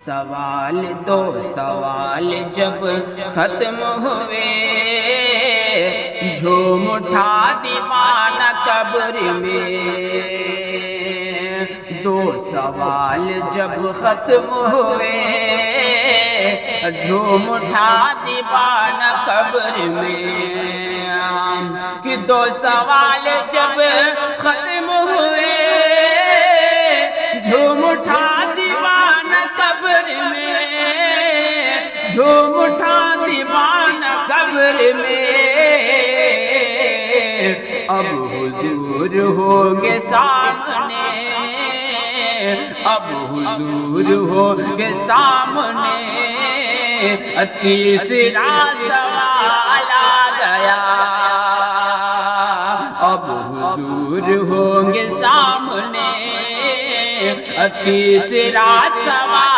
سوال دو سوال جب ختم ہوئے، جھوم اٹھا دیوانہ قبر میں۔ دو سوال جب ختم ہوئے، جھوم اٹھا دیوانہ قبر میں۔ کہ دو سوال جب ختم ہوئے، جھوم اٹھا دیوانہ قبر میں، جھوم اٹھا دیوانہ قبر میں۔ اب حضور ہوں گے سامنے، اب حضور ہوں گے سامنے۔ تیسرا سوال آ گیا، اب حضور ہوں گے سامنے۔ تیسرا سوال